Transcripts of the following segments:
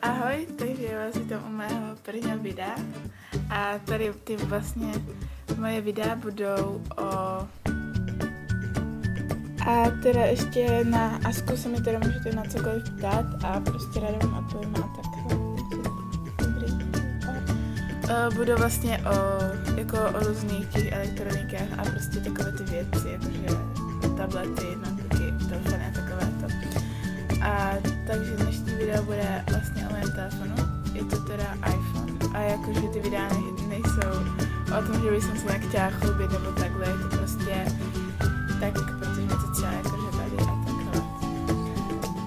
Ahoj, takže vás vítám u mého prvního videa a tady ty vlastně moje videa budou o... A teda ještě na Asku se mi teda můžete na cokoliv ptát a prostě ráda vám odpovím a tak. Dobrý. Budou vlastně o různých těch elektronikách a prostě takové ty věci, jakože tablety, notebooky, telefony a takové to. A takže dnešní video bude vlastně o mém telefonu, je to teda iPhone a jakože ty videa nejsou o tom, že bych se nějak chtěla chlubit nebo takhle, je to prostě tak, protože mi to třeba jakože baví a takhle.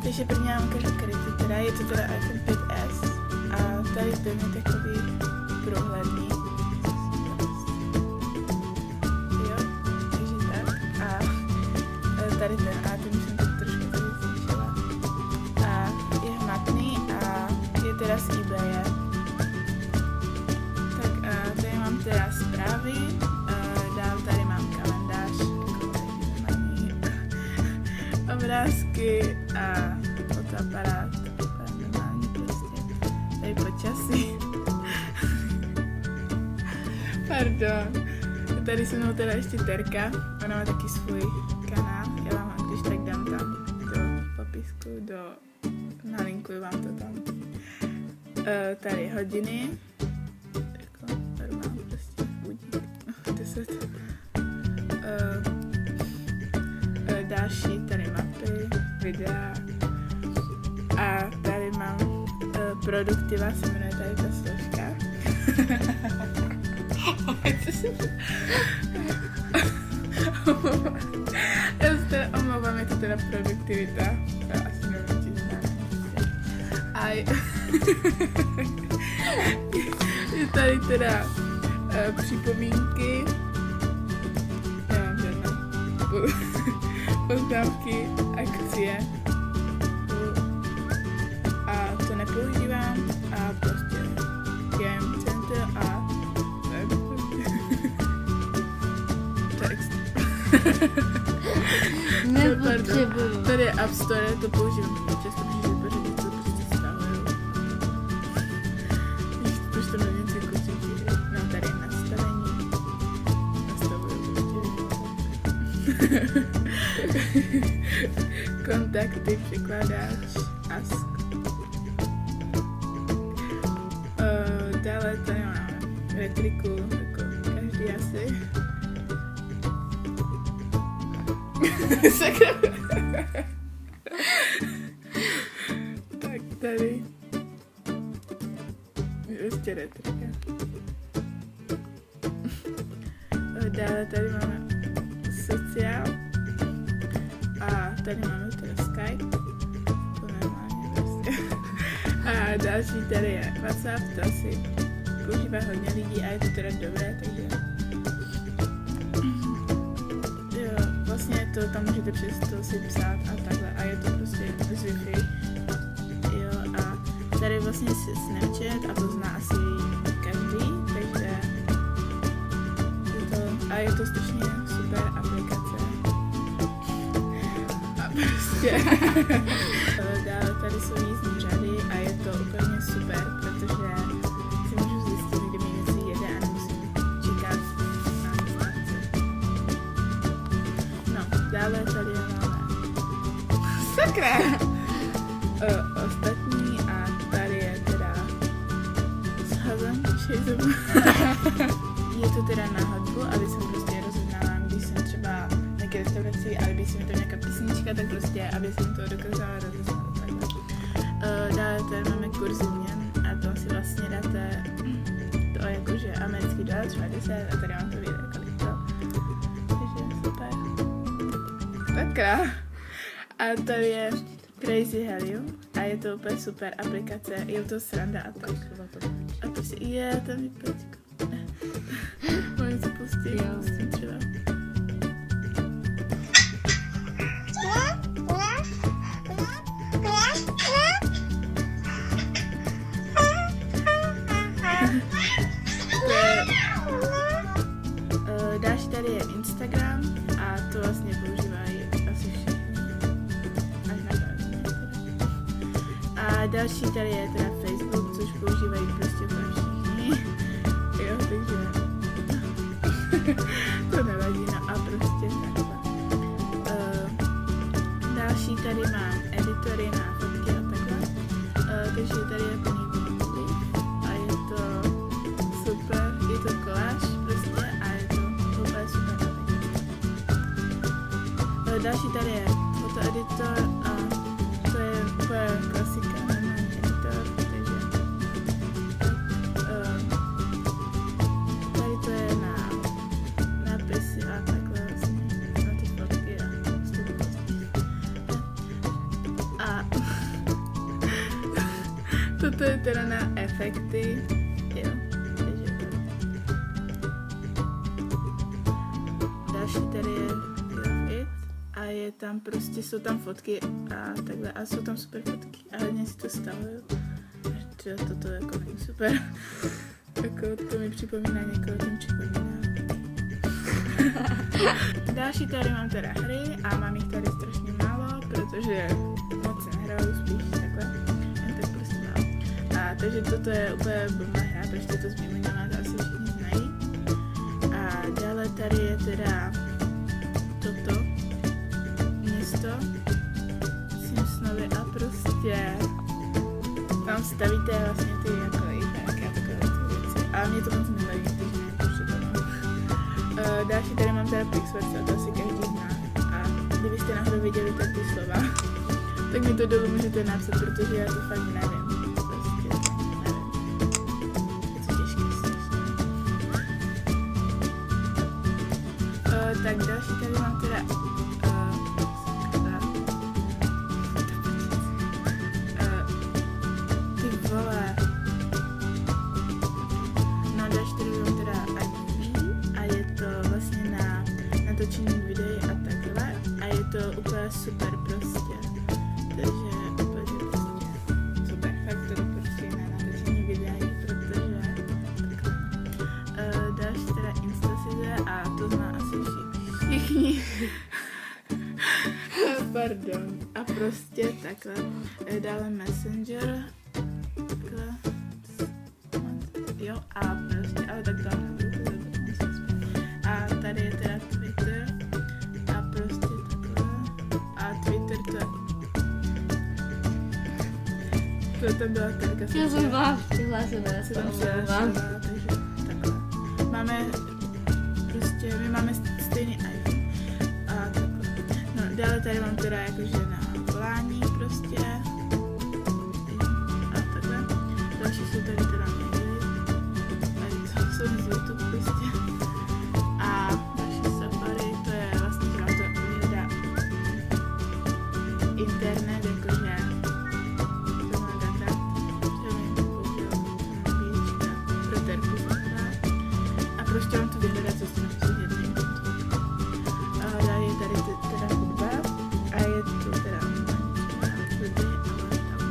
Takže první mám ukážu kryty, teda je to teda iPhone 5s a tady to je takový průhledný. Jo, takže tak a tady ten a ten jsem to trošku tady zničila. A je hmatný a je teda z eBaye. Tak a tady mám teda zprávy, dál tady mám kalendář, obrázky a fotoaparát, normálně prostě, tady počasí. Pardon. Tady se mnou teda ještě Terka, ona má taky svůj kanál, já vám když tak dám tam do popisku, nalinkuju vám to tam. Tady hodiny, jako normálně prostě budík, 10. Další tady mapy, videa a tady mám produktiva, se jmenuje tady ta složka. Já se teda omlouvám, je to teda produktivita, to asi nevím, či znám. A je tady teda připomínky, nemám žádné poznámky, akcie a to nepoužívám a prostě Game Center a to je extra. Nepotřebuju. Tady je App Store, to používám často, protože pořadí to prostě stahuju. Už to mě něco kočíky. No tady je nastavení. Nastavuju prostě. Kontakty, překládáč, Ask. Dále tady máme metriku, jako každý asi. Tak tady. Ještě retrika. Dále tady máme sociál. A tady máme teda Skype. To normálně prostě. A další tady je WhatsApp, to asi používá hodně lidí a je to teda dobré, takže jo, vlastně to tam můžete přes to si psát a takhle a je to prostě z Wi-Fi. Jo, a tady vlastně si Snapchat a to zná asi každý, takže je to strašně super aplikace. A prostě dále tady jsou jízdní řady a je to úplně super, protože si můžu zjistit, kde mi něco jede a nemusím čekat na známce. No, dále tady máme sakra! Ostatní a tady je teda shazem, je to teda na hudbu, aby jsem prostě rozeznala, když jsem třeba nějaké restauraci, ale když jsem to nějaká písnička, tak prostě, aby jsem to dokázala rozeznat. Dále tady máme kurzy měn a tam si vlastně dáte to jakože americký dolar, třeba 10 a tady vám to vyjde kolik to. Takže super. Sakra. A tady je Crazy Helium a je to úplně super aplikace, je to sranda a tak. A to si je tam vypečko. Můžu se pustím třeba. Další tady je Instagram a to vlastně používají asi všichni. Až na A další tady je teda Facebook, což používají prostě všichni. Jo, takže to nevadí, no a prostě takhle. Další tady mám editory na fotky a takhle. Takže tady je plný motiv a je to super, je to koláž prostě a je to úplně super. Další tady je fotoeditor a to je úplně klasika, normální editor, takže tady to je na nápisy a takhle vlastně na ty fotky a a toto je teda na efekty, jo, takže to. Další tady je grafit a je tam prostě, jsou tam fotky a takhle a jsou tam super fotky a hodně si to stavuju. Třeba toto jako není super. Jako to mi připomíná někoho, tím připomíná. Další tady mám teda hry a mám jich tady strašně málo, protože moc se nehraju, spíš takhle. Tak prostě málo. A takže toto je úplně bomba hra, protože to z Mimina to asi všichni znají. A dále tady je teda toto město Simpsonovi a prostě tam stavíte vlastně ty jako IPky a takové ty věci. A mě to moc nebaví, takže nepůjdu to mám. Další tady mám teda Pixwords a to asi každý zná. A kdybyste náhodou viděli tak ty slova, tak mi to dolů můžete napsat, protože já to fakt nevím. Prostě nevím. Je to těžké strašně. Tak další tady mám teda ty vole. No další tady mám teda iMovie a je to vlastně na natočení videí a takhle a je to úplně super prostě. Takže úplně prostě super, fakt to doporučuji na natočení videí, protože takhle. Další teda Instasize a to zná asi všichni. Pardon. A prostě takhle. Dále Messenger. Takhle. Jo, a prostě, ale tak tam a tady je teda Twitter. A prostě takhle. A Twitter to tam byla terka. Já jsem vás přihlásila, já se tam omlouvám. Takže takhle. Máme prostě, my máme stejný iPhone. A takhle. No, dále tady mám teda jakože na volání prostě. A takhle. Další jsou tady teda maily. A to jsou z YouTube prostě. A další Safari, to je vlastně, že vám to vyhledá internet, jakože to má data. Třeba mi to koupil nabíječka pro terku Safari. A prostě vám to vyhledá, co jste napsali jedný. A dále je tady teda hudba a je to teda hudby, ale tam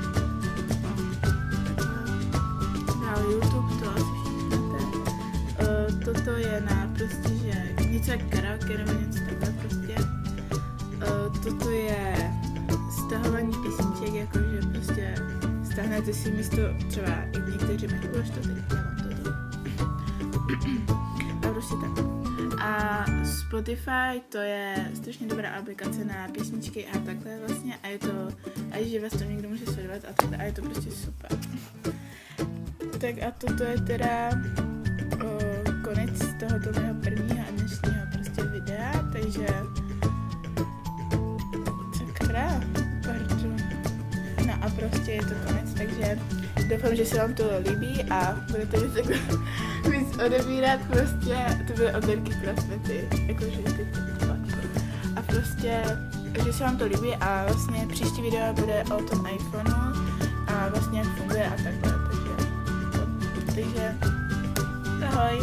dále YouTube, to asi všichni znáte. Toto je na prostě, že něco jak karaoke nebo něco takhle prostě. Toto je stahovaní písniček, jakože prostě stáhnete si místo, třeba i někteří mají už to, teď já mám toto. A prostě tak. A Spotify, to je strašně dobrá aplikace na písničky a takhle vlastně a je to, a že vás to někdo může sledovat a takhle a je to prostě super. Tak a toto je teda konec tohoto mého prvního a dnešního prostě videa, takže sakra, pardon. No a prostě je to konec, takže doufám, že se vám to líbí a budete víc, víc odebírat prostě, to byly odběrky pro světy, jakože teď a prostě, že se vám to líbí a vlastně příští video bude o tom iPhoneu a vlastně jak funguje a takhle, takže ahoj.